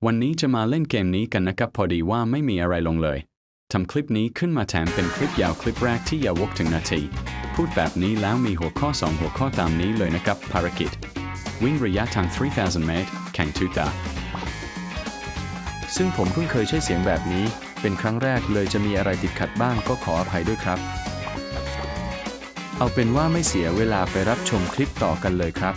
วันนี้จะมาเล่นเกมนี้กันนะครับพอดีว่าไม่มีอะไรลงเลยทำคลิปนี้ขึ้นมาแถมเป็นคลิปยาวคลิปแรกที่ยาวถึงนาทีพูดแบบนี้แล้วมีหัวข้อ2หัวข้อตามนี้เลยนะครับภารกิจวิ่งระยะทาง 3,000 เมตรแข่งทูตาซึ่งผมเพิ่งเคยใช้เสียงแบบนี้เป็นครั้งแรกเลยจะมีอะไรติดขัดบ้างก็ขออภัยด้วยครับเอาเป็นว่าไม่เสียเวลาไปรับชมคลิปต่อกันเลยครับ